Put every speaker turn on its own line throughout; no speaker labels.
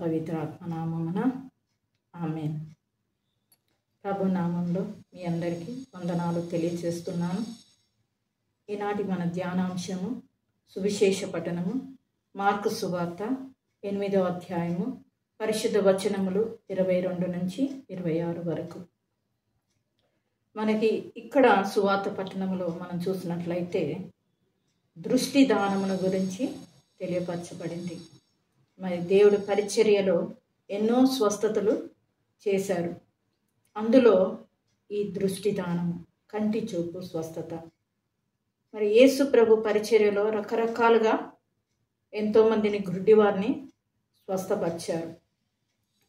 పవిత్ర ఆత్మనామమున ఆమేన్. ప్రభు నామంలో మీ అందరికీ వందనాలు తెలియజేస్తున్నాను. ఈనాటి మన ధ్యానాంశము సువిశేష పఠనము మార్కు సువార్త 8వ అధ్యాయము పరిశుద్ధ వచనములు 22 నుంచి 26 వరకు. మనకి ఇక్కడ సువార్త పట్టణంలో మనం చూసినట్లయితే దృష్టి దానమును గురించి తెలియపరచబడింది. మరి దేవుడి పరిచర్యలో ఎన్నో స్వస్థతలు చేశారు. అందులో ఈ దృష్టి దానము, కంటి చూపు స్వస్థత. మరి యేసు ప్రభు పరిచర్యలో రకరకాలుగా ఎంతోమందిని గుడ్డివారిని స్వస్థపరిచారు.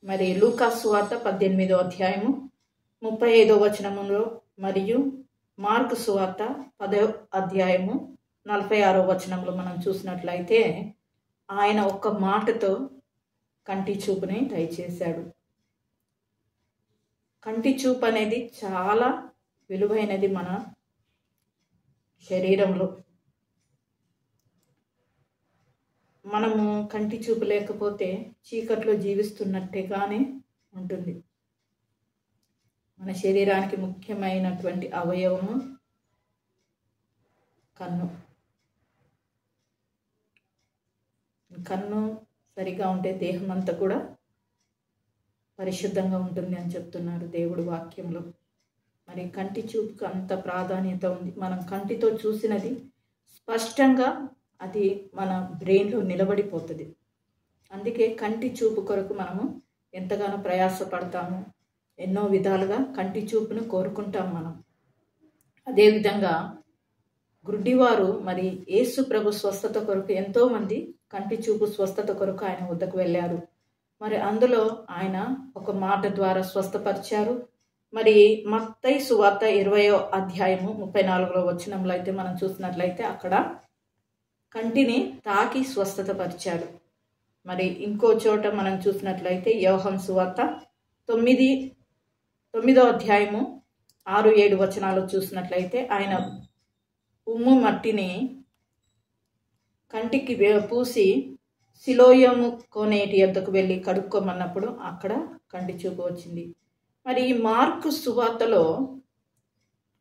మరి లూకా సువార్త 18వ అధ్యాయము 35వ వచనములో మరియు మార్కు సువార్త 10వ అధ్యాయము 46వ వచనంలో మనం చూసినట్లయితే ఆయన ఒక్క మాటతో కంటి చూపుని దయచేశాడు. కంటి చూపు అనేది చాలా విలువైనది మన శరీరంలో. మనము కంటి చూపు లేకపోతే చీకట్లో జీవిస్తున్నట్టుగానే ఉంటుంది. మన శరీరానికి ముఖ్యమైనటువంటి అవయవము కన్ను. కన్ను సరిగా ఉంటే దేహం అంతా కూడా పరిశుద్ధంగా ఉంటుంది అని చెప్తున్నారు దేవుడు వాక్యంలో. మరి కంటి చూపుకు అంత ప్రాధాన్యత ఉంది. మనం కంటితో చూసినది స్పష్టంగా అది మన బ్రెయిన్లో నిలబడిపోతుంది. అందుకే కంటి చూపు కొరకు మనము ఎంతగానో ప్రయాసపడతాము. ఎన్నో విధాలుగా కంటి చూపును కోరుకుంటాం మనం. అదేవిధంగా గుడ్డివారు మరి యేసు ప్రభు స్వస్థత కొరకు ఎంతోమంది కంటి చూపు స్వస్థత కొరకు ఆయన వద్దకు వెళ్ళారు. మరి అందులో ఆయన ఒక మాట ద్వారా స్వస్థపరిచారు. మరి మత్తయి సువార్త 20వ అధ్యాయము 34వ వచనంలో అయితే మనం చూసినట్లయితే అక్కడ కంటిని తాకి స్వస్థత పరిచాడు. మరి ఇంకో చోట మనం చూసినట్లయితే యోహాను సువార్త 9వ అధ్యాయము 6-7 వచనాలు చూసినట్లయితే ఆయన ఉమ్ము మట్టిని కంటికి పూసి సిలోయము కోనేటి యొద్దకు వెళ్ళి కడుక్కోమన్నప్పుడు అక్కడ కంటి చూపు వచ్చింది. మరి ఈ మార్కు సువార్తలో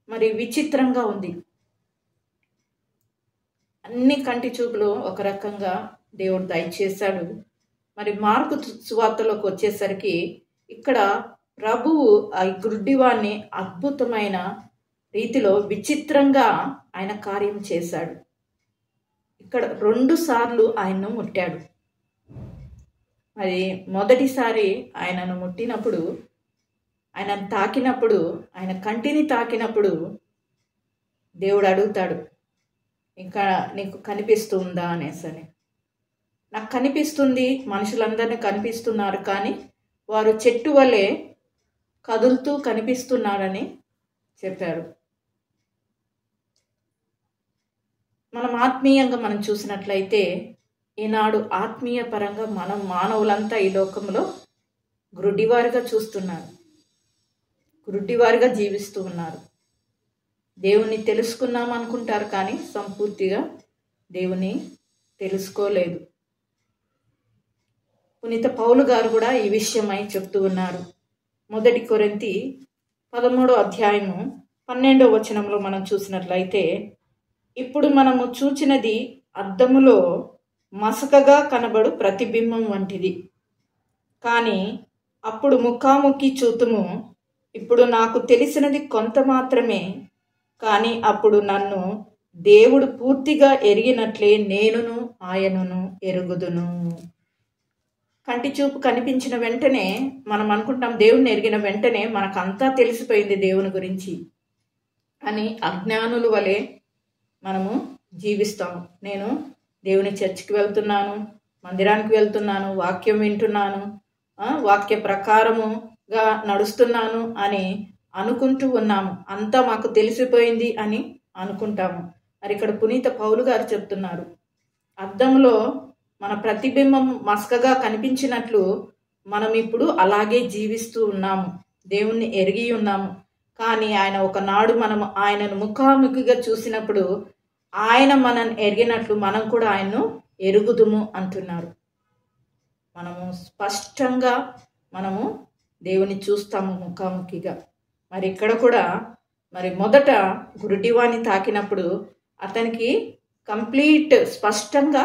మరి విచిత్రంగా ఉంది. అన్ని కంటి చూపులు ఒక రకంగా దేవుడు దయచేశాడు. మరి మార్కు సువార్తలోకి వచ్చేసరికి ఇక్కడ ప్రభువు ఆ గుడ్డివాణ్ణి అద్భుతమైన రీతిలో విచిత్రంగా ఆయన కార్యం చేశాడు. ఇక్కడ 2 సార్లు ఆయన్ను ముట్టాడు. మరి మొదటిసారి ఆయనను ముట్టినప్పుడు, ఆయనను తాకినప్పుడు, ఆయన కంటిని తాకినప్పుడు దేవుడు అడుగుతాడు, ఇంకా నీకు కనిపిస్తూ ఉందా అనేసని. నాకు కనిపిస్తుంది, మనుషులందరినీ కనిపిస్తున్నారు, కానీ వారు చెట్టు వలె కదులుతూ కనిపిస్తున్నారని చెప్పారు. మనం ఆత్మీయంగా మనం చూసినట్లయితే ఈనాడు ఆత్మీయ పరంగా మనం మానవులంతా ఈ లోకంలో గుడ్డివారిగా చూస్తున్నారు, గుడ్డివారిగా జీవిస్తూ ఉన్నారు. దేవుణ్ణి తెలుసుకున్నాం అనుకుంటారు, కానీ సంపూర్తిగా దేవుని తెలుసుకోలేదు. పునీత పౌలు గారు కూడా ఈ విషయమై చెప్తూ ఉన్నారు. 1 కొరింథీ 13వ అధ్యాయము 12వ వచనంలో మనం చూసినట్లయితే, ఇప్పుడు మనము చూచినది అద్దములో మసకగా కనబడు ప్రతిబింబం వంటిది, కానీ అప్పుడు ముఖాముఖి చూతుము. ఇప్పుడు నాకు తెలిసినది కొంత మాత్రమే, కానీ అప్పుడు నన్ను దేవుడు పూర్తిగా ఎరిగినట్లే నేనును ఆయనను ఎరుగుదును. కంటి చూపు కనిపించిన వెంటనే మనం అనుకుంటాం దేవుణ్ణి ఎరిగిన వెంటనే మనకంతా తెలిసిపోయింది దేవుని గురించి అని. అజ్ఞానుల వలె మనము జీవిస్తాము. నేను దేవుని చర్చికి వెళ్తున్నాను, మందిరానికి వెళ్తున్నాను, వాక్యం వింటున్నాను, వాక్య ప్రకారముగా నడుస్తున్నాను అని అనుకుంటూ ఉన్నాము. అంతా మాకు తెలిసిపోయింది అని అనుకుంటాము. మరి ఇక్కడ పునీత పౌలు గారు చెప్తున్నారు, అద్దంలో మన ప్రతిబింబం మసకగా కనిపించినట్లు మనం ఇప్పుడు అలాగే జీవిస్తూ ఉన్నాము, దేవుణ్ణి ఎరిగి ఉన్నాము. కానీ ఆయన ఒకనాడు మనం ఆయనను ముఖాముఖిగా చూసినప్పుడు ఆయన మనల్ని ఎరిగినట్లు మనం కూడా ఆయన్ను ఎరుగుదుము అంటున్నారు. మనము స్పష్టంగా మనము దేవుని చూస్తాము ముఖాముఖిగా. మరి ఇక్కడ కూడా మరి మొదట గురుడివాణ్ణి తాకినప్పుడు అతనికి కంప్లీట్ స్పష్టంగా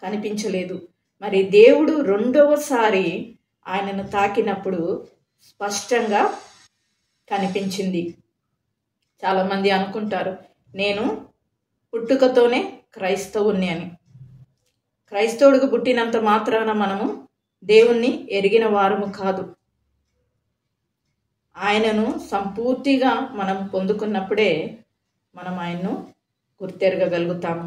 కనిపించలేదు. మరి దేవుడు రెండవసారి ఆయనను తాకినప్పుడు స్పష్టంగా కనిపించింది. చాలామంది అనుకుంటారు, నేను పుట్టుకతోనే క్రైస్తవుని అని. క్రైస్తవుడికి పుట్టినంత మాత్రాన మనము దేవుణ్ణి ఎరిగిన వారము కాదు. ఆయనను సంపూర్తిగా మనం పొందుకున్నప్పుడే మనం ఆయన్ను గుర్తెరగగలుగుతాము.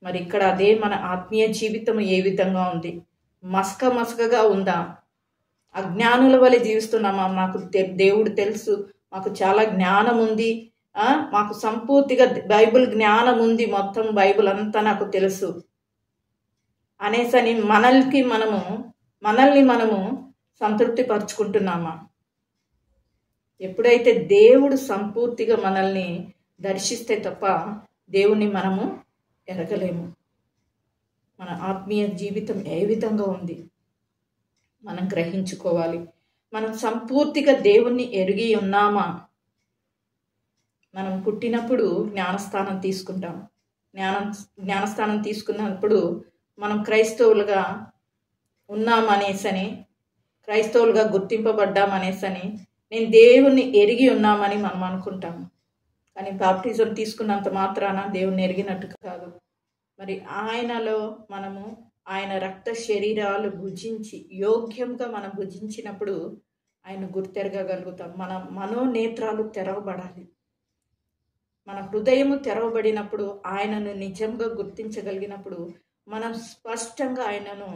మరి ఇక్కడ అదే మన ఆత్మీయ జీవితం ఏ విధంగా ఉంది? మసకగా ఉందా? అజ్ఞానుల వలె జీవిస్తున్నామా? మాకు దేవుడు తెలుసు, మాకు చాలా జ్ఞానం ఉంది, మాకు సంపూర్తిగా బైబిల్ జ్ఞానం ఉంది, మొత్తం బైబిల్ అంతా నాకు తెలుసు అనేసని మనల్ని మనము సంతృప్తి పరుచుకుంటున్నామా? ఎప్పుడైతే దేవుడు సంపూర్తిగా మనల్ని దర్శిస్తే తప్ప దేవుణ్ణి మనము ఎరగలేము. మన ఆత్మీయ జీవితం ఏ విధంగా ఉంది మనం గ్రహించుకోవాలి. మనం సంపూర్తిగా దేవుణ్ణి ఎరిగి ఉన్నామా? మనం పుట్టినప్పుడు జ్ఞానస్థానం తీసుకుంటాం. జ్ఞానస్థానం తీసుకున్నప్పుడు మనం క్రైస్తవులుగా ఉన్నామనేసని, క్రైస్తవులుగా గుర్తింపబడ్డామనేసని, నేను దేవుణ్ణి ఎరిగి ఉన్నామని మనం అనుకుంటాము. కానీ బాప్టిజం తీసుకున్నంత మాత్రాన దేవుణ్ణి ఎరిగినట్టు కాదు. మరి ఆయనలో మనము ఆయన రక్త శరీరాలు భుజించి యోగ్యంగా మనం భుజించినప్పుడు ఆయన గుర్తెరగగలుగుతాం. మన మనోనేత్రాలు తెరవబడాలి. మన హృదయము తెరవబడినప్పుడు, ఆయనను నిజంగా గుర్తించగలిగినప్పుడు మనం స్పష్టంగా ఆయనను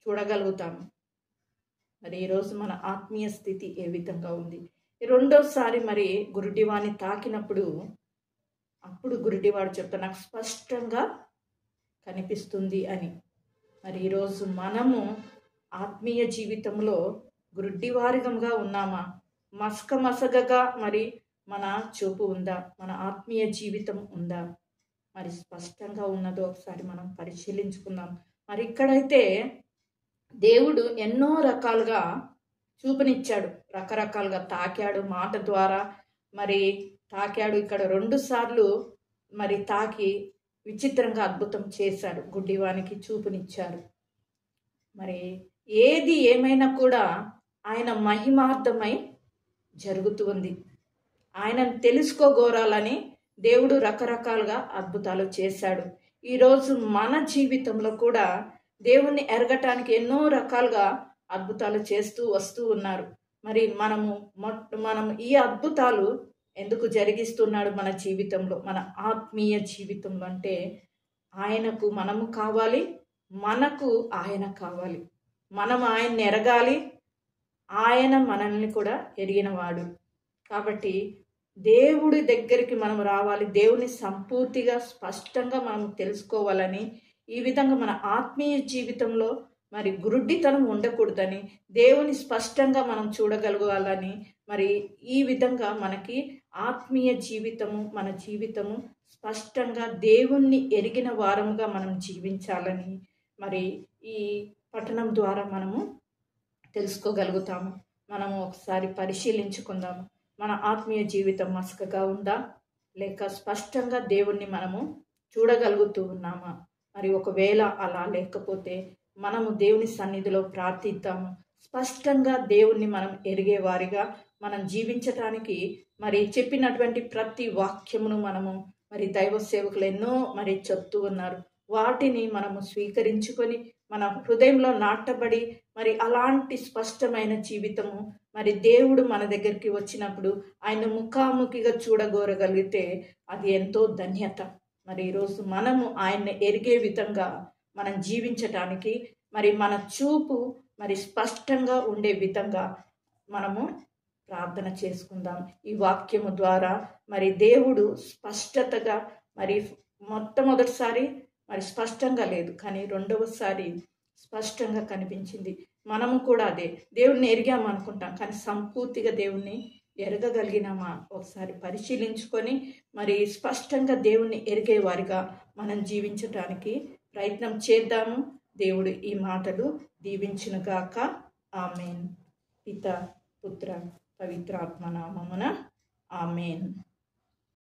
చూడగలుగుతాము. మరి ఈరోజు మన ఆత్మీయ స్థితి ఏ విధంగా ఉంది? రెండోసారి మరి గురుడివాణ్ణి తాకినప్పుడు అప్పుడు గురుడివాడు చెప్తా, నాకు స్పష్టంగా కనిపిస్తుంది అని. మరి ఈరోజు మనము ఆత్మీయ జీవితంలో గురుడివారిగా ఉన్నామా? మసగగా మరి మన చూపు ఉందా? మన ఆత్మీయ జీవితం ఉందా? మరి స్పష్టంగా ఉన్నదో ఒకసారి మనం పరిశీలించుకుందాం. మరి ఇక్కడైతే దేవుడు ఎన్నో రకాలుగా చూపునిచ్చాడు, రకరకాలుగా తాకాడు, మాట ద్వారా మరి తాకాడు. ఇక్కడ 2 సార్లు మరి తాకి విచిత్రంగా అద్భుతం చేశాడు, గుడ్డివానికి చూపునిచ్చారు. మరి ఏది ఏమైనా కూడా ఆయన మహిమార్థమై జరుగుతూ ఉంది. ఆయనను తెలుసుకోగోరాలని దేవుడు రకరకాలుగా అద్భుతాలు చేశాడు. ఈరోజు మన జీవితంలో కూడా దేవుణ్ణి ఎరగటానికి ఎన్నో రకాలుగా అద్భుతాలు చేస్తూ వస్తూ ఉన్నారు. మరి మనం ఈ అద్భుతాలు ఎందుకు జరిగిస్తున్నాడు మన జీవితంలో, మన ఆత్మీయ జీవితంలో అంటే ఆయనకు మనము కావాలి, మనకు ఆయన కావాలి. మనం ఆయన్ని ఎరగాలి, ఆయన మనల్ని కూడా ఎరిగినవాడు. కాబట్టి దేవుడి దగ్గరికి మనం రావాలి, దేవుని సంపూర్తిగా స్పష్టంగా మనం తెలుసుకోవాలని, ఈ విధంగా మన ఆత్మీయ జీవితంలో మరి గురుడితనం ఉండకూడదని, దేవుని స్పష్టంగా మనం చూడగలగాలని, మరి ఈ విధంగా మనకి ఆత్మీయ జీవితము, మన జీవితము స్పష్టంగా దేవుణ్ణి ఎరిగిన వారముగా మనం జీవించాలని మరి ఈ పఠనం ద్వారా మనము తెలుసుకోగలుగుతాము. మనము ఒకసారి పరిశీలించుకుందాము. మన ఆత్మీయ జీవితం మసకగా ఉందా, లేక స్పష్టంగా దేవుణ్ణి మనము చూడగలుగుతూ ఉన్నామా? మరి ఒకవేళ అలా లేకపోతే మనము దేవుని సన్నిధిలో ప్రార్థిద్దాము. స్పష్టంగా దేవుణ్ణి మనం ఎరిగేవారిగా మనం జీవించటానికి మరి చెప్పినటువంటి ప్రతి వాక్యమును మనము మరి దైవ సేవకులు ఎన్నో మరి చెప్తూ ఉన్నారు. వాటిని మనము స్వీకరించుకొని మన హృదయంలో నాటబడి మరి అలాంటి స్పష్టమైన జీవితము మరి దేవుడు మన దగ్గరికి వచ్చినప్పుడు ఆయన ముఖాముఖిగా చూడగోరగలిగితే అది ఎంతో ధన్యత. మరి ఈరోజు మనము ఆయన్ని ఎరిగే విధంగా మనం జీవించటానికి మరి మన చూపు మరి స్పష్టంగా ఉండే విధంగా మనము ప్రార్థన చేసుకుందాం. ఈ వాక్యము ద్వారా మరి దేవుడు స్పష్టతగా మరి మొట్టమొదటిసారి మరి స్పష్టంగా లేదు, కానీ రెండవసారి స్పష్టంగా కనిపించింది. మనము కూడా అదే దేవుణ్ణి ఎరిగాము అనుకుంటాం, కానీ సంపూర్తిగా దేవుణ్ణి ఎరగగలిగినామా ఒకసారి పరిశీలించుకొని మరి స్పష్టంగా దేవుణ్ణి ఎరిగే వారిగా మనం జీవించడానికి ప్రయత్నం చేద్దాము. దేవుడు ఈ మాటలు దీవించునుగాక. ఆమెన్. పిత, పుత్ర, పవిత్రాత్మ నామమున ఆమెన్.